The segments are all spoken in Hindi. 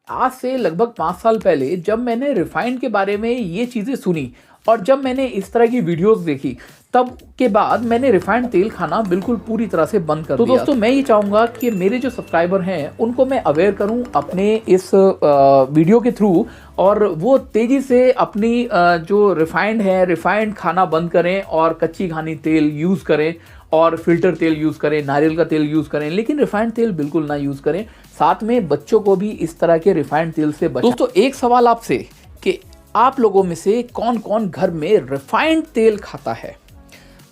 आज से लगभग 5 साल पहले जब मैंने रिफाइंड के बारे में ये चीज़ें सुनी और जब मैंने इस तरह की वीडियोस देखी, तब के बाद मैंने रिफाइंड तेल खाना बिल्कुल पूरी तरह से बंद कर दिया। तो दोस्तों, मैं ये चाहूँगा कि मेरे जो सब्सक्राइबर हैं उनको मैं अवेयर करूँ अपने इस वीडियो के थ्रू, और वो तेज़ी से अपनी जो रिफाइंड खाना बंद करें और कच्ची घानी तेल यूज़ करें और फिल्टर तेल यूज़ करें, नारियल का तेल यूज़ करें, लेकिन रिफाइंड तेल बिल्कुल ना यूज़ करें। साथ में बच्चों को भी इस तरह के रिफाइंड तेल से बचाएं। दोस्तों, एक सवाल आपसे कि आप लोगों में से कौन कौन घर में रिफाइंड तेल खाता है?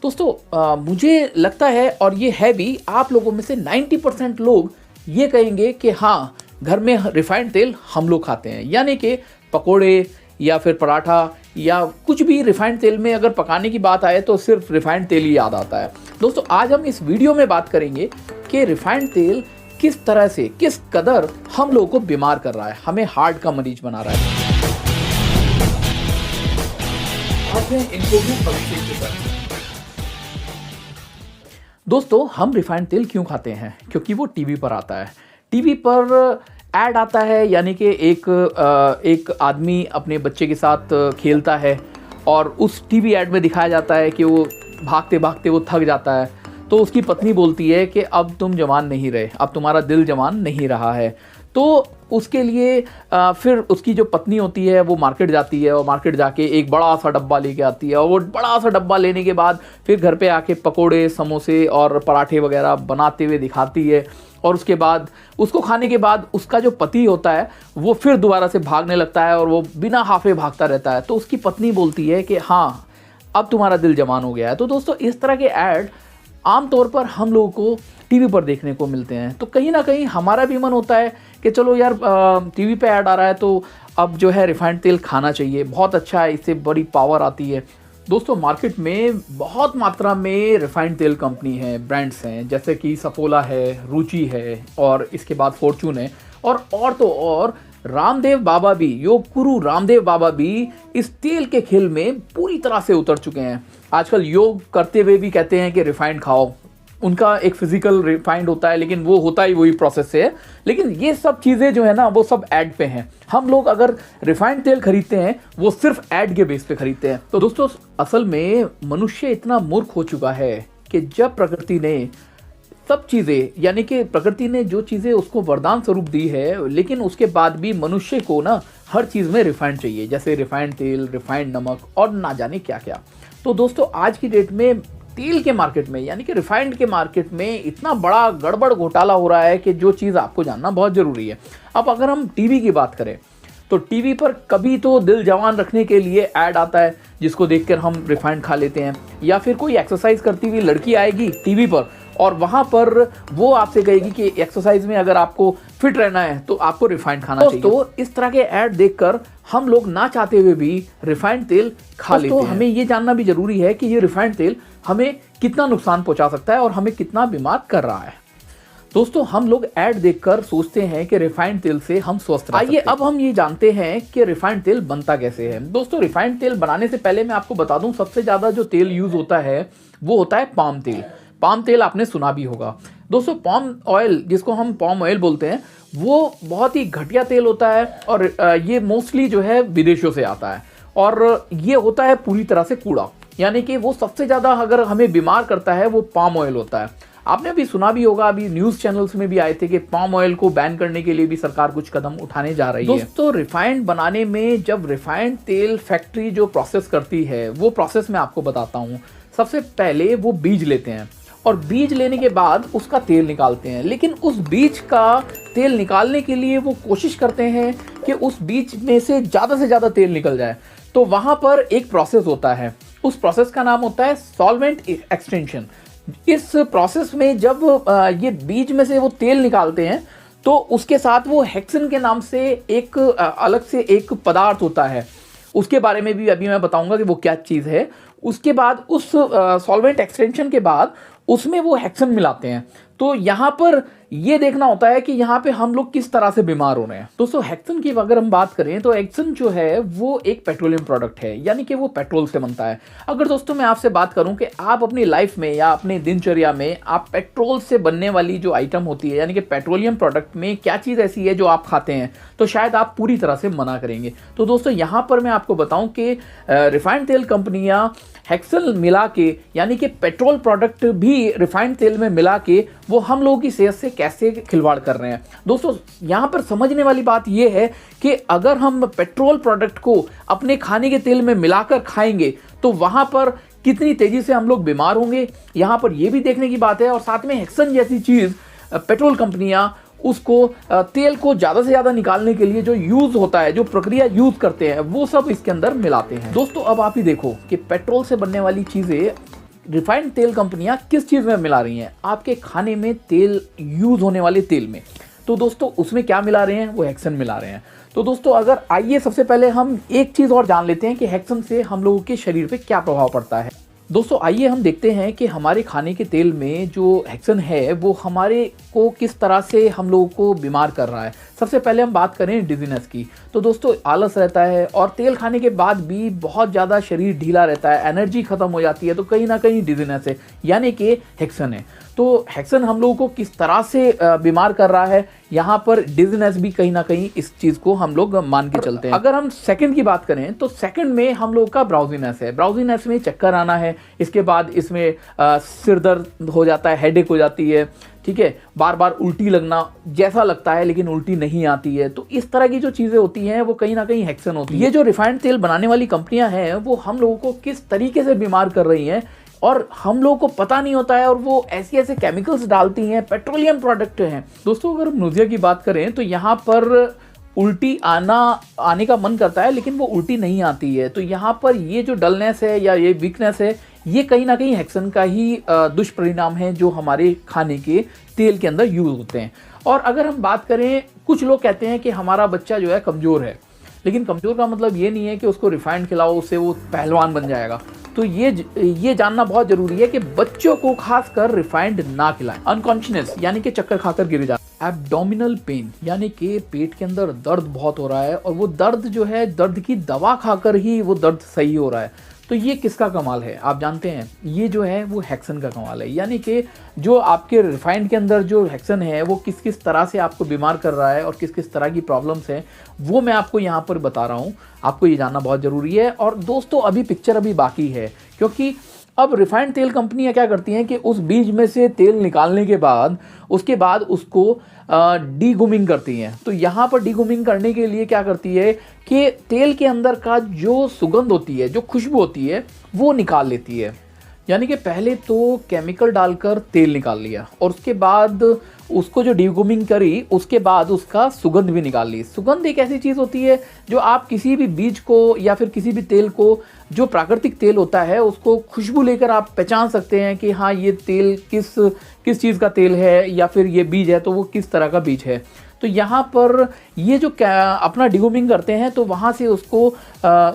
दोस्तों, मुझे लगता है, और ये है भी, आप लोगों में से 90% लोग ये कहेंगे कि हाँ, घर में रिफाइंड तेल हम लोग खाते हैं। यानी कि पकोड़े या फिर पराठा या कुछ भी रिफाइंड तेल में अगर पकाने की बात आए तो सिर्फ रिफाइंड तेल ही याद आता है। दोस्तों, आज हम इस वीडियो में बात करेंगे कि रिफाइंड तेल किस तरह से, किस कदर हम लोगों को बीमार कर रहा है, हमें हार्ट का मरीज बना रहा है। दोस्तों, हम रिफाइंड तेल क्यों खाते हैं? क्योंकि वो टीवी पर आता है। टीवी पर ऐड आता है, यानी कि एक आदमी अपने बच्चे के साथ खेलता है और उस टीवी ऐड में दिखाया जाता है कि वो भागते भागते वो थक जाता है, तो उसकी पत्नी बोलती है कि अब तुम जवान नहीं रहे, अब तुम्हारा दिल जवान नहीं रहा है। तो उसके लिए फिर उसकी जो पत्नी होती है वो मार्केट जाती है और मार्केट जाके एक बड़ा सा डब्बा लेके आती है, और वो बड़ा सा डब्बा लेने के बाद फिर घर पे आके पकोड़े, समोसे और पराठे वगैरह बनाते हुए दिखाती है। और उसके बाद उसको खाने के बाद उसका जो पति होता है वो फिर दोबारा से भागने लगता है और वो बिना हाफे भागता रहता है। तो उसकी पत्नी बोलती है कि हाँ, अब तुम्हारा दिल जवान हो गया है। तो दोस्तों, इस तरह के ऐड आमतौर पर हम लोगों को टीवी पर देखने को मिलते हैं। तो कहीं ना कहीं हमारा भी मन होता है कि चलो यार, टीवी पे ऐड आ रहा है तो अब जो है रिफाइंड तेल खाना चाहिए, बहुत अच्छा है, इससे बड़ी पावर आती है। दोस्तों, मार्केट में बहुत मात्रा में रिफाइंड तेल कंपनी है, ब्रांड्स हैं, जैसे कि सफोला है, रुचि है, और इसके बाद फॉर्चून है, और तो और रामदेव बाबा भी, योग गुरु रामदेव बाबा भी इस तेल के खेल में पूरी तरह से उतर चुके हैं। आजकल योग करते हुए भी कहते हैं कि रिफाइंड खाओ। उनका एक फिजिकल रिफाइंड होता है, लेकिन वो होता ही वही प्रोसेस से है। लेकिन ये सब चीज़ें जो है ना, वो सब ऐड पे हैं। हम लोग अगर रिफाइंड तेल खरीदते हैं वो सिर्फ ऐड के बेस पे खरीदते हैं। तो दोस्तों, असल में मनुष्य इतना मूर्ख हो चुका है कि जब प्रकृति ने सब चीज़ें, यानी कि प्रकृति ने जो चीज़ें उसको वरदान स्वरूप दी है, लेकिन उसके बाद भी मनुष्य को ना हर चीज़ में रिफाइंड चाहिए, जैसे रिफाइंड तेल, रिफाइंड नमक और ना जाने क्या क्या। तो दोस्तों, आज की डेट में तेल के मार्केट में, यानी कि रिफाइंड के मार्केट में इतना बड़ा गड़बड़ घोटाला हो रहा है कि जो चीज़ आपको जानना बहुत ज़रूरी है। अब अगर हम टीवी की बात करें तो टीवी पर कभी तो दिल जवान रखने के लिए ऐड आता है, जिसको देखकर हम रिफाइंड खा लेते हैं। या फिर कोई एक्सरसाइज करती हुई लड़की आएगी टीवी पर और वहाँ पर वो आपसे कहेगी कि एक्सरसाइज में अगर आपको फिट रहना है तो आपको रिफाइंड खाना चाहिए। तो इस तरह के ऐड देखकर हम लोग ना चाहते हुए भी रिफाइंड तेल खा लेते हैं। हमें ये जानना भी जरूरी है कि ये रिफाइंड तेल हमें कितना नुकसान पहुंचा सकता है और हमें कितना बीमार कर रहा है। दोस्तों, हम लोग ऐड देखकर सोचते हैं कि रिफाइंड तेल से हम स्वस्थ रह सकते हैं। आइए अब हम ये जानते हैं कि रिफाइंड तेल बनता कैसे है। दोस्तों, रिफाइंड तेल बनाने से पहले मैं आपको बता दूं, सबसे ज़्यादा जो तेल यूज़ होता है वो होता है पाम तेल। पाम तेल आपने सुना भी होगा। दोस्तों, पाम ऑयल, जिसको हम पाम ऑयल बोलते हैं, वो बहुत ही घटिया तेल होता है और ये मोस्टली जो है विदेशों से आता है, और ये होता है पूरी तरह से कूड़ा। यानी कि वो सबसे ज़्यादा अगर हमें बीमार करता है वो पाम ऑयल होता है। आपने अभी सुना भी होगा, अभी न्यूज़ चैनल्स में भी आए थे कि पाम ऑयल को बैन करने के लिए भी सरकार कुछ कदम उठाने जा रही है। दोस्तों, रिफाइंड बनाने में जब रिफाइंड तेल फैक्ट्री जो प्रोसेस करती है, वो प्रोसेस मैं आपको बताता हूँ। सबसे पहले वो बीज लेते हैं और बीज लेने के बाद उसका तेल निकालते हैं, लेकिन उस बीज का तेल निकालने के लिए वो कोशिश करते हैं कि उस बीज में से ज़्यादा तेल निकल जाए। तो वहाँ पर एक प्रोसेस होता है, उस प्रोसेस का नाम होता है सॉल्वेंट एक्सटेंशन। इस प्रोसेस में जब ये बीज में से वो तेल निकालते हैं तो उसके साथ वो हेक्सेन के नाम से एक अलग से एक पदार्थ होता है, उसके बारे में भी अभी मैं बताऊंगा कि वो क्या चीज़ है। उसके बाद उस सॉल्वेंट एक्सटेंशन के बाद उसमें वो हेक्सेन मिलाते हैं। तो यहाँ पर ये देखना होता है कि यहाँ पे हम लोग किस तरह से बीमार हो रहे हैं। दोस्तों हेक्सन की अगर हम बात करें तो हेक्सन जो है वो एक पेट्रोलियम प्रोडक्ट है, यानी कि वो पेट्रोल से बनता है। अगर दोस्तों मैं आपसे बात करूं कि आप अपनी लाइफ में या अपने दिनचर्या में आप पेट्रोल से बनने वाली जो आइटम होती है यानी कि पेट्रोलियम प्रोडक्ट में क्या चीज़ ऐसी है जो आप खाते हैं, तो शायद आप पूरी तरह से मना करेंगे। तो दोस्तों यहाँ पर मैं आपको बताऊं कि रिफाइंड तेल कंपनियां हेक्सन मिला के यानी कि पेट्रोल प्रोडक्ट भी रिफाइंड तेल में मिला के वो हम लोगों की सेहत से कैसे खिलवाड़ कर रहे हैं। दोस्तों यहाँ पर समझने वाली बात यह है कि अगर हम पेट्रोल प्रोडक्ट को अपने खाने के तेल में मिलाकर खाएंगे तो वहाँ पर कितनी तेजी से हम लोग बीमार होंगे, यहाँ पर यह भी देखने की बात है। और साथ में हेक्सन जैसी चीज़ पेट्रोल कंपनियां उसको तेल को ज़्यादा से ज़्यादा निकालने के लिए जो यूज़ होता है, जो प्रक्रिया यूज़ करते हैं, वो सब इसके अंदर मिलाते हैं। दोस्तों अब आप ही देखो कि पेट्रोल से बनने वाली चीज़ें रिफाइंड तेल कंपनियां किस चीज़ में मिला रही हैं, आपके खाने में तेल यूज़ होने वाले तेल में। तो दोस्तों उसमें क्या मिला रहे हैं, वो हेक्सन मिला रहे हैं। तो दोस्तों अगर आइए सबसे पहले हम एक चीज़ और जान लेते हैं कि हेक्सन से हम लोगों के शरीर पे क्या प्रभाव पड़ता है। दोस्तों आइए हम देखते हैं कि हमारे खाने के तेल में जो हेक्सन है वो हमारे को किस तरह से हम लोगों को बीमार कर रहा है। सबसे पहले हम बात करें डिजीनेस की, तो दोस्तों आलस रहता है और तेल खाने के बाद भी बहुत ज़्यादा शरीर ढीला रहता है, एनर्जी खत्म हो जाती है, तो कहीं ना कहीं डिजीनेस है यानी कि हेक्सन है। तो हेक्सन हम लोगों को किस तरह से बीमार कर रहा है, यहाँ पर डिजीनेस भी कहीं ना कहीं इस चीज़ को हम लोग मान के चलते हैं। अगर हम सेकंड की बात करें तो सेकंड में हम लोग का ब्राउजीनेस है। ब्राउजीनेस में चक्कर आना है, इसके बाद इसमें सिर दर्द हो जाता है, हेडेक हो जाती है, ठीक है, बार बार उल्टी लगना जैसा लगता है लेकिन उल्टी नहीं आती है। तो इस तरह की जो चीज़ें होती हैं वो कहीं ना कहीं हेक्सन होती है। ये जो रिफाइंड तेल बनाने वाली कंपनियां हैं वो हम लोगों को किस तरीके से बीमार कर रही हैं और हम लोगों को पता नहीं होता है, और वो ऐसे ऐसे केमिकल्स डालती हैं, पेट्रोलियम प्रोडक्ट हैं। दोस्तों अगर नोजिया की बात करें तो यहाँ पर उल्टी आने का मन करता है लेकिन वो उल्टी नहीं आती है। तो यहाँ पर ये जो डलनेस है या ये वीकनेस है, ये कहीं ना कहीं हेक्सन का ही दुष्परिणाम है जो हमारे खाने के तेल के अंदर यूज़ होते हैं। और अगर हम बात करें, कुछ लोग कहते हैं कि हमारा बच्चा जो है कमज़ोर है, लेकिन कमज़ोर का मतलब ये नहीं है कि उसको रिफाइंड खिलाओ उससे वो पहलवान बन जाएगा। तो ये जानना बहुत ज़रूरी है कि बच्चों को खासकर रिफाइंड ना खिलाएं। अनकॉन्शियस यानी कि चक्कर खाकर गिर जाए। एब्डोमिनल पेन यानी कि पेट के अंदर दर्द बहुत हो रहा है और वो दर्द जो है, दर्द की दवा खाकर ही वो दर्द सही हो रहा है। तो ये किसका कमाल है आप जानते हैं, ये जो है वो हेक्सन का कमाल है। यानी कि जो आपके रिफाइंड के अंदर जो हेक्सन है वो किस किस तरह से आपको बीमार कर रहा है और किस किस तरह की प्रॉब्लम्स हैं वो मैं आपको यहाँ पर बता रहा हूँ। आपको ये जानना बहुत ज़रूरी है। और दोस्तों अभी पिक्चर अभी बाकी है, क्योंकि अब रिफाइंड तेल कंपनियां क्या करती हैं कि उस बीज में से तेल निकालने के बाद उसके बाद उसको डीगुमिंग करती हैं। तो यहाँ पर डीगुमिंग करने के लिए क्या करती है कि तेल के अंदर का जो सुगंध होती है, जो खुशबू होती है, वो निकाल लेती है। यानी कि पहले तो केमिकल डालकर तेल निकाल लिया और उसके बाद उसको जो डीगुमिंग करी उसके बाद उसका सुगंध भी निकाल ली। सुगंध एक ऐसी चीज़ होती है जो आप किसी भी बीज को या फिर किसी भी तेल को, जो प्राकृतिक तेल होता है, उसको खुशबू लेकर आप पहचान सकते हैं कि हाँ ये तेल किस चीज़ का तेल है या फिर ये बीज है तो वो किस तरह का बीज है। तो यहाँ पर ये जो अपना डिगुमिंग करते हैं तो वहाँ से उसको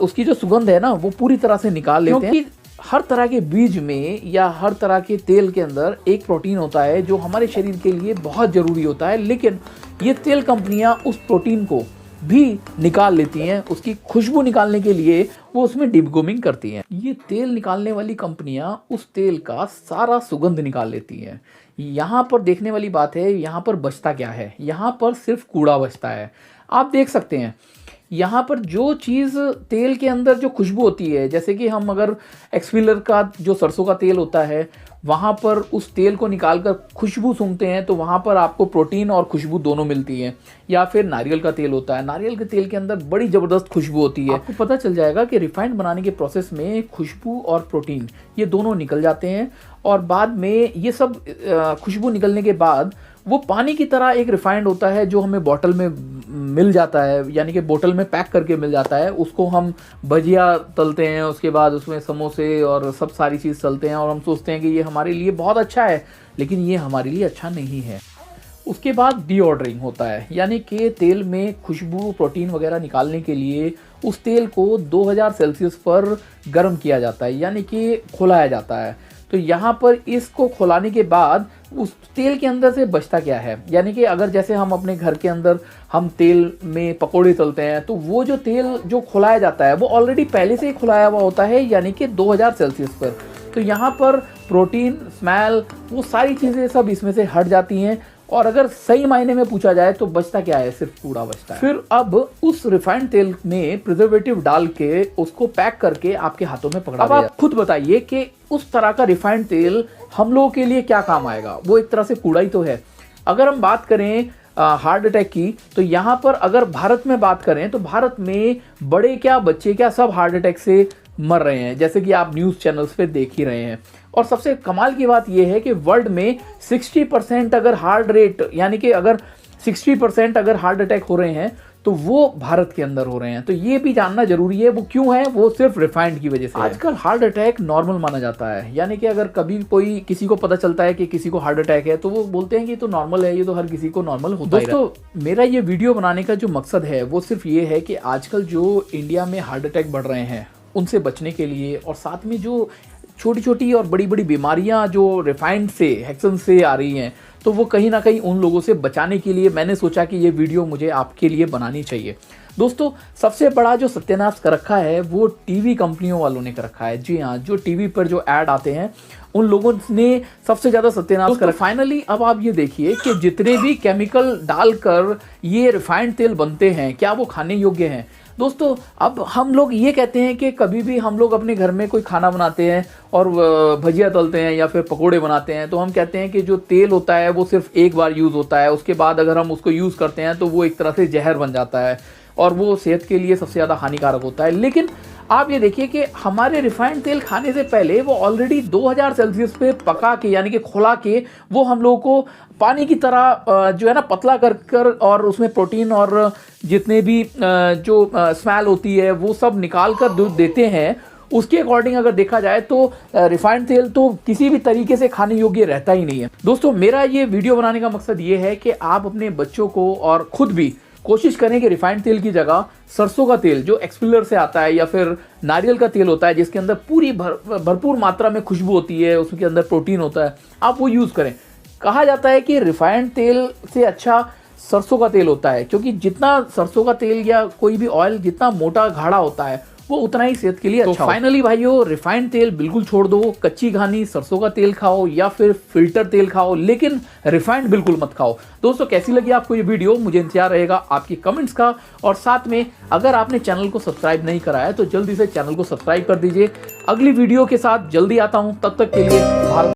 उसकी जो सुगंध है ना वो पूरी तरह से निकाल लेते हैं। हर तरह के बीज में या हर तरह के तेल के अंदर एक प्रोटीन होता है जो हमारे शरीर के लिए बहुत ज़रूरी होता है, लेकिन ये तेल कंपनियां उस प्रोटीन को भी निकाल लेती हैं। उसकी खुशबू निकालने के लिए वो उसमें डिगुमिंग करती हैं। ये तेल निकालने वाली कंपनियां उस तेल का सारा सुगंध निकाल लेती हैं। यहाँ पर देखने वाली बात है, यहाँ पर बचता क्या है, यहाँ पर सिर्फ कूड़ा बचता है। आप देख सकते हैं यहाँ पर जो चीज़ तेल के अंदर जो खुशबू होती है, जैसे कि हम अगर एक्सपीलर का जो सरसों का तेल होता है वहाँ पर उस तेल को निकालकर खुशबू सूंघते हैं तो वहाँ पर आपको प्रोटीन और खुशबू दोनों मिलती है। या फिर नारियल का तेल होता है, नारियल के तेल के अंदर बड़ी ज़बरदस्त खुशबू होती है। आपको पता चल जाएगा कि रिफाइंड बनाने के प्रोसेस में खुशबू और प्रोटीन ये दोनों निकल जाते हैं और बाद में ये सब खुशबू निकलने के बाद वो पानी की तरह एक रिफाइंड होता है जो हमें बॉटल में मिल जाता है, यानी कि बोतल में पैक करके मिल जाता है। उसको हम भजिया तलते हैं, उसके बाद उसमें समोसे और सब सारी चीज़ तलते हैं और हम सोचते हैं कि ये हमारे लिए बहुत अच्छा है, लेकिन ये हमारे लिए अच्छा नहीं है। उसके बाद डीऑर्डरिंग होता है, यानी कि तेल में खुशबू प्रोटीन वगैरह निकालने के लिए उस तेल को 2000 सेल्सियस पर गर्म किया जाता है, यानी कि खुलाया जाता है। तो यहाँ पर इसको खुलाने के बाद उस तेल के अंदर से बचता क्या है, यानी कि अगर जैसे हम अपने घर के अंदर हम तेल में पकोड़े तलते हैं तो वो जो तेल जो खुलाया जाता है वो ऑलरेडी पहले से ही खुलाया हुआ होता है, यानी कि 2000 सेल्सियस पर। तो यहाँ पर प्रोटीन, स्मेल, वो सारी चीज़ें सब इसमें से हट जाती हैं और अगर सही मायने में पूछा जाए तो बचता क्या है, सिर्फ कूड़ा बचता है। फिर अब उस रिफाइंड तेल में प्रिजर्वेटिव डाल के उसको पैक करके आपके हाथों में पकड़ा दिया। अब आप खुद बताइए कि उस तरह का रिफाइंड तेल हम लोगों के लिए क्या काम आएगा, वो एक तरह से कूड़ा ही तो है। अगर हम बात करें हार्ट अटैक की, तो यहाँ पर अगर भारत में बात करें तो भारत में बड़े क्या बच्चे क्या सब हार्ट अटैक से मर रहे हैं, जैसे कि आप न्यूज़ चैनल्स पे देख ही रहे हैं। और सबसे कमाल की बात यह है कि वर्ल्ड में 60% अगर हार्ट रेट, यानी कि अगर 60% अगर हार्ट अटैक हो रहे हैं तो वो भारत के अंदर हो रहे हैं। तो ये भी जानना जरूरी है, वो क्यों है, वो सिर्फ रिफाइंड की वजह से। आजकल हार्ट अटैक नॉर्मल माना जाता है, यानी कि अगर कभी कोई किसी को पता चलता है कि किसी को हार्ट अटैक है तो वो बोलते हैं कि ये तो नॉर्मल है, ये तो हर किसी को नॉर्मल होता है। दोस्तों, मेरा ये वीडियो बनाने का जो मकसद है वो सिर्फ ये है कि आजकल जो इंडिया में हार्ट अटैक बढ़ रहे हैं उनसे बचने के लिए, और साथ में जो छोटी छोटी और बड़ी बड़ी बीमारियां जो रिफाइंड से, हेक्सन से आ रही हैं, तो वो कहीं ना कहीं उन लोगों से बचाने के लिए मैंने सोचा कि ये वीडियो मुझे आपके लिए बनानी चाहिए। दोस्तों, सबसे बड़ा जो सत्यानाश कर रखा है वो टीवी कंपनियों वालों ने कर रखा है। जी हाँ, जो टीवी पर जो ऐड आते हैं उन लोगों ने सबसे ज़्यादा सत्यानाश कर। फाइनली अब आप ये देखिए कि जितने भी केमिकल डालकर ये रिफाइंड तेल बनते हैं, क्या वो खाने योग्य हैं? दोस्तों, अब हम लोग ये कहते हैं कि कभी भी हम लोग अपने घर में कोई खाना बनाते हैं और भजिया तलते हैं या फिर पकोड़े बनाते हैं, तो हम कहते हैं कि जो तेल होता है वो सिर्फ एक बार यूज़ होता है, उसके बाद अगर हम उसको यूज़ करते हैं तो वो एक तरह से जहर बन जाता है और वो सेहत के लिए सबसे ज़्यादा हानिकारक होता है। लेकिन आप ये देखिए कि हमारे रिफाइंड तेल खाने से पहले वो ऑलरेडी 2000 सेल्सियस पे पका के, यानी कि खुला के, वो हम लोगों को पानी की तरह जो है ना पतला कर और उसमें प्रोटीन और जितने भी जो स्मेल होती है वो सब निकाल कर दूध देते हैं। उसके अकॉर्डिंग अगर देखा जाए तो रिफाइंड तेल तो किसी भी तरीके से खाने योग्य रहता ही नहीं है। दोस्तों, मेरा ये वीडियो बनाने का मकसद ये है कि आप अपने बच्चों को और खुद भी कोशिश करें कि रिफाइंड तेल की जगह सरसों का तेल जो एक्सपिलर से आता है या फिर नारियल का तेल होता है जिसके अंदर पूरी भरपूर मात्रा में खुशबू होती है, उसके अंदर प्रोटीन होता है, आप वो यूज़ करें। कहा जाता है कि रिफाइंड तेल से अच्छा सरसों का तेल होता है, क्योंकि जितना सरसों का तेल या कोई भी ऑयल जितना मोटा गाढ़ा होता है वो उतना ही सेहत के लिए अच्छा। फाइनली भाइयों, रिफाइंड तेल बिल्कुल छोड़ दो, कच्ची घानी सरसों का तेल खाओ या फिर फिल्टर तेल खाओ, लेकिन रिफाइंड बिल्कुल मत खाओ। दोस्तों, कैसी लगी आपको ये वीडियो? मुझे इंतजार रहेगा आपकी कमेंट्स का, और साथ में अगर आपने चैनल को सब्सक्राइब नहीं करा है तो जल्दी से चैनल को सब्सक्राइब कर दीजिए। अगली वीडियो के साथ जल्दी आता हूं, तब तक के लिए भारत